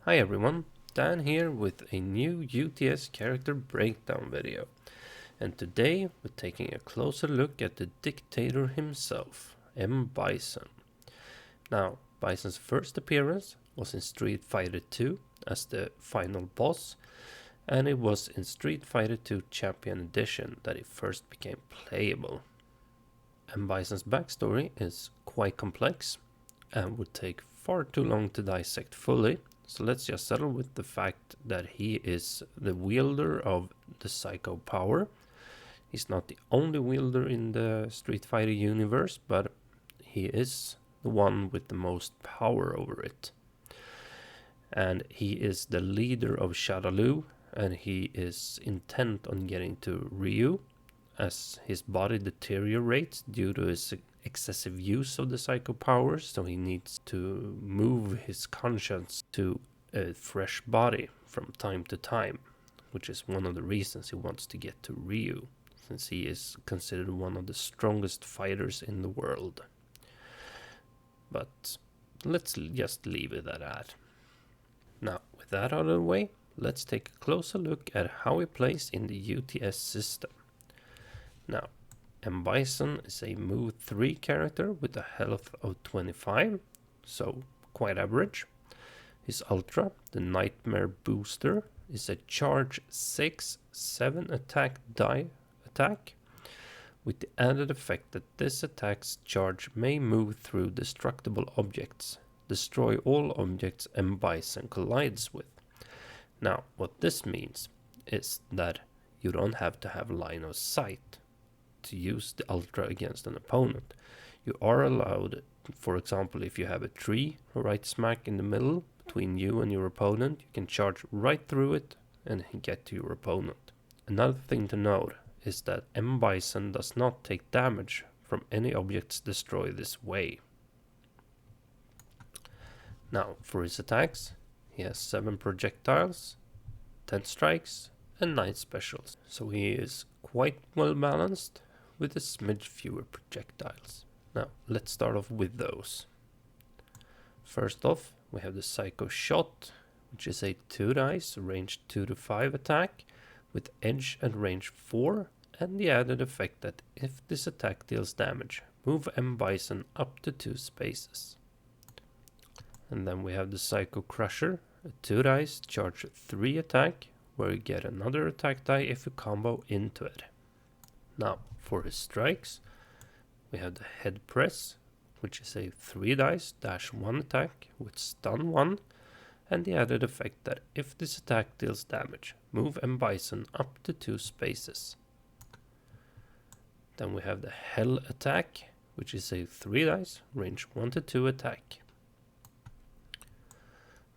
Hi everyone, Dan here with a new UTS character breakdown video. And today we're taking a closer look at the dictator himself, Bison. Now, Bison's first appearance was in Street Fighter 2 as the final boss, and it was in Street Fighter 2 Champion Edition that he first became playable. Bison's backstory is quite complex and would take far too long to dissect fully, so let's just settle with the fact that he is the wielder of the Psycho Power. He's not the only wielder in the Street Fighter universe, but he is the one with the most power over it. And he is the leader of Shadaloo, and he is intent on getting to Ryu, as his body deteriorates due to his excessive use of the Psycho Powers, so he needs to move his conscience to a fresh body from time to time, which is one of the reasons he wants to get to Ryu, since he is considered one of the strongest fighters in the world. But let's just leave it at that. Now, with that out of the way, let's take a closer look at how he plays in the UTS system. Now, Bison is a move 3 character with a health of 25, so quite average. His Ultra, the Nightmare Booster, is a charge 6/7 attack die attack, with the added effect that this attack's charge may move through destructible objects, destroy all objects Bison collides with. Now, what this means is that you don't have to have line of sight to use the Ultra against an opponent. You are allowed, for example, if you have a tree right smack in the middle between you and your opponent, you can charge right through it and get to your opponent. Another thing to note is that Bison does not take damage from any objects destroyed this way. Now, for his attacks, he has 7 projectiles, 10 strikes, and 9 specials, so he is quite well balanced with a smidge fewer projectiles. Now, let's start off with those. First off, we have the Psycho Shot, which is a 2 dice, range 2 to 5 attack, with edge and range 4, and the added effect that if this attack deals damage, move Bison up to 2 spaces. And then we have the Psycho Crusher, a 2 dice, charge 3 attack, where you get another attack die if you combo into it. Now, for his strikes, we have the Head Press, which is a 3 dice dash 1 attack with stun 1, and the added effect that if this attack deals damage, move Bison up to 2 spaces. Then we have the Hell Attack, which is a 3 dice, range 1 to 2 attack.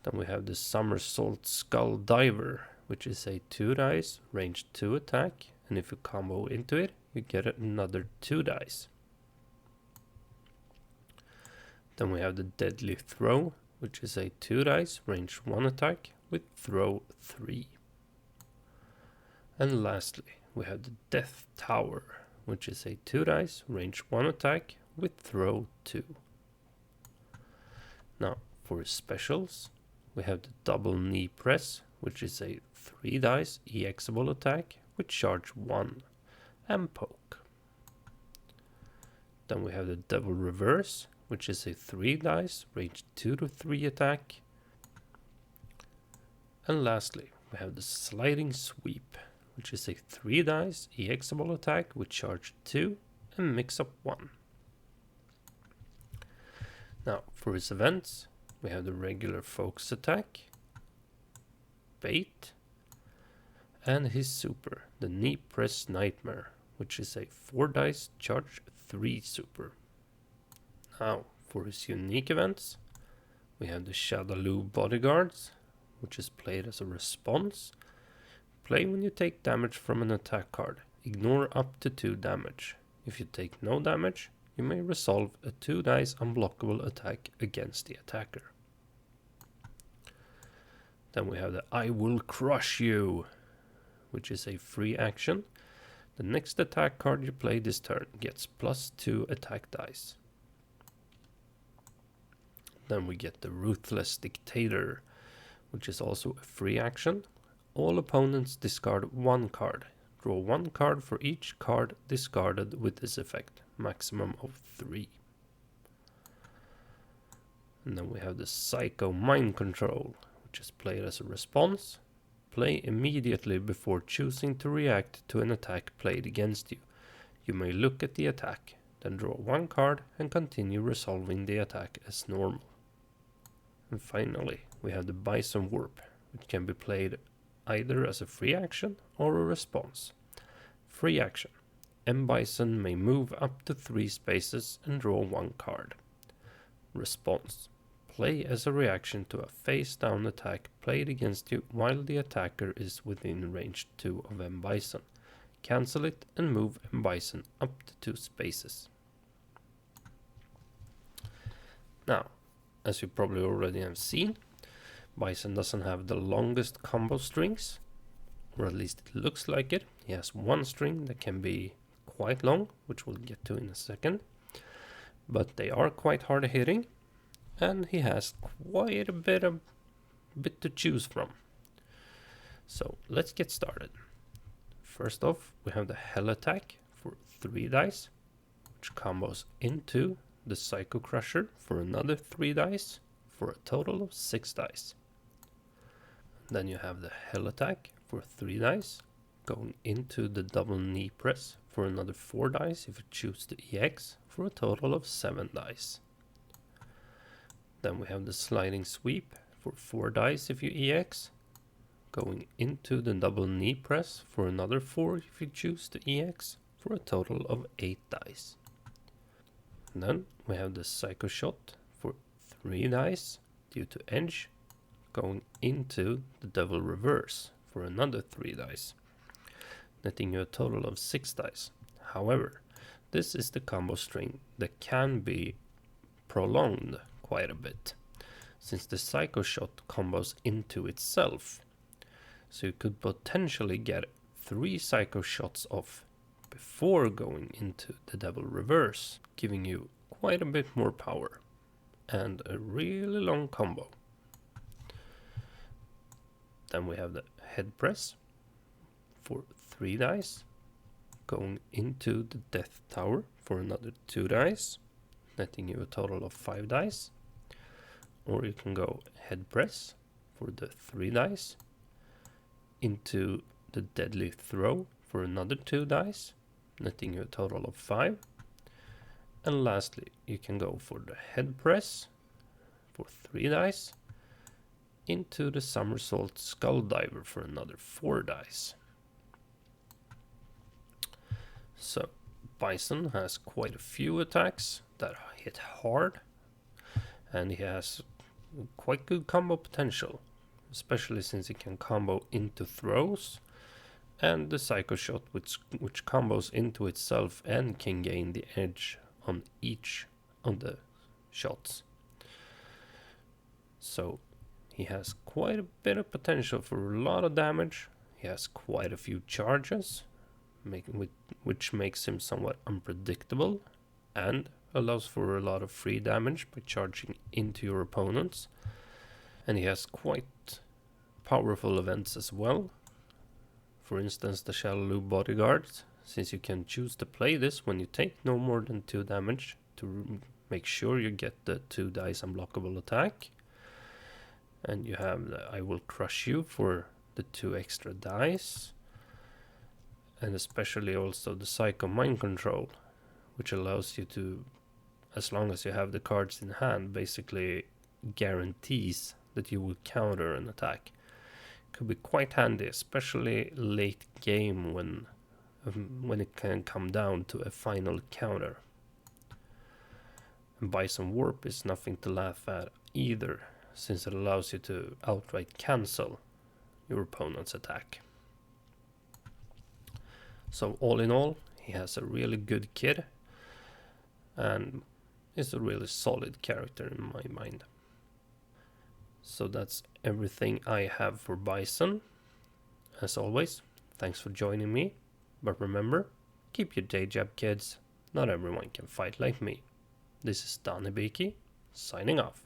Then we have the Somersault Skull Diver, which is a 2 dice, range 2 attack, and if you combo into it, you get another 2 dice. Then we have the Deadly Throw, which is a 2 dice, range 1 attack, with throw 3. And lastly, we have the Death Tower, which is a 2 dice, range 1 attack, with throw 2. Now, for his specials, we have the Double Knee Press, which is a 3 dice EXable attack with charge 1 and poke. Then we have the Devil Reverse, which is a 3 dice, range 2 to 3 attack. And lastly, we have the Sliding Sweep, which is a 3 dice EXable attack with charge 2 and mix up 1. Now, for his events, we have the regular Focus Attack, Bait, and his super, the Knee Press Nightmare, which is a 4 dice charge 3 super. Now, for his unique events, we have the Shadaloo Bodyguards, which is played as a response. Play when you take damage from an attack card. Ignore up to 2 damage. If you take no damage, you may resolve a 2 dice unblockable attack against the attacker. Then we have the I Will Crush You, which is a free action. The next attack card you play this turn gets +2 attack dice. Then we get the Ruthless Dictator, which is also a free action. All opponents discard one card. Draw one card for each card discarded with this effect, maximum of 3. And then we have the Psycho Mind Control, which is played as a response. Play immediately before choosing to react to an attack played against you. You may look at the attack, then draw one card and continue resolving the attack as normal. And finally, we have the Bison Warp, which can be played either as a free action or a response. Free action. Bison may move up to 3 spaces and draw one card. Response. Play as a reaction to a face-down attack played against you while the attacker is within range 2 of Bison. Cancel it and move Bison up to 2 spaces. Now, as you probably already have seen, Bison doesn't have the longest combo strings, or at least it looks like it. He has one string that can be quite long, which we'll get to in a second, but they are quite hard hitting, and he has quite a bit to choose from. So let's get started. First off, we have the Hell Attack for 3 dice, which combos into the Psycho Crusher for another 3 dice, for a total of 6 dice. Then you have the Hell Attack for 3 dice, going into the Double Knee Press for another 4 dice if you choose to EX, for a total of 7 dice. Then we have the Sliding Sweep for 4 dice if you EX, going into the Double Knee Press for another 4 if you choose to EX, for a total of 8 dice. And then we have the Psycho Shot for 3 dice due to edge, going into the Devil Reverse for another 3 dice, netting you a total of 6 dice. However, this is the combo string that can be prolonged quite a bit, since the Psycho Shot combos into itself. So you could potentially get 3 Psycho Shots off before going into the Devil Reverse, giving you quite a bit more power and a really long combo. Then we have the Head Press for 3 dice, going into the Death Tower for another 2 dice, netting you a total of 5 dice. Or you can go Head Press for the 3 dice, into the Deadly Throw for another 2 dice, netting you a total of 5. And lastly, you can go for the Head Press for 3 dice, into the Somersault Skull Diver for another 4 dice. So Bison has quite a few attacks that hit hard, and he has quite good combo potential, especially since he can combo into throws, and the Psycho Shot which combos into itself and can gain the edge on each of the shots. So he has quite a bit of potential for a lot of damage. He has quite a few charges, which makes him somewhat unpredictable and allows for a lot of free damage by charging into your opponents. And he has quite powerful events as well. For instance, the Shallow Bodyguard, since you can choose to play this when you take no more than 2 damage to make sure you get the 2 dice unblockable attack. And you have the I Will Crush You for the 2 extra dice. And especially also the Psycho Mind Control, which allows you to, as long as you have the cards in hand, basically guarantees that you will counter an attack. Could be quite handy, especially late game when it can come down to a final counter. And Bison Warp is nothing to laugh at either, since it allows you to outright cancel your opponent's attack. So all in all, he has a really good kid and is a really solid character in my mind. So that's everything I have for Bison. As always, thanks for joining me. But remember, keep your day job, kids. Not everyone can fight like me. This is Danebiki, signing off.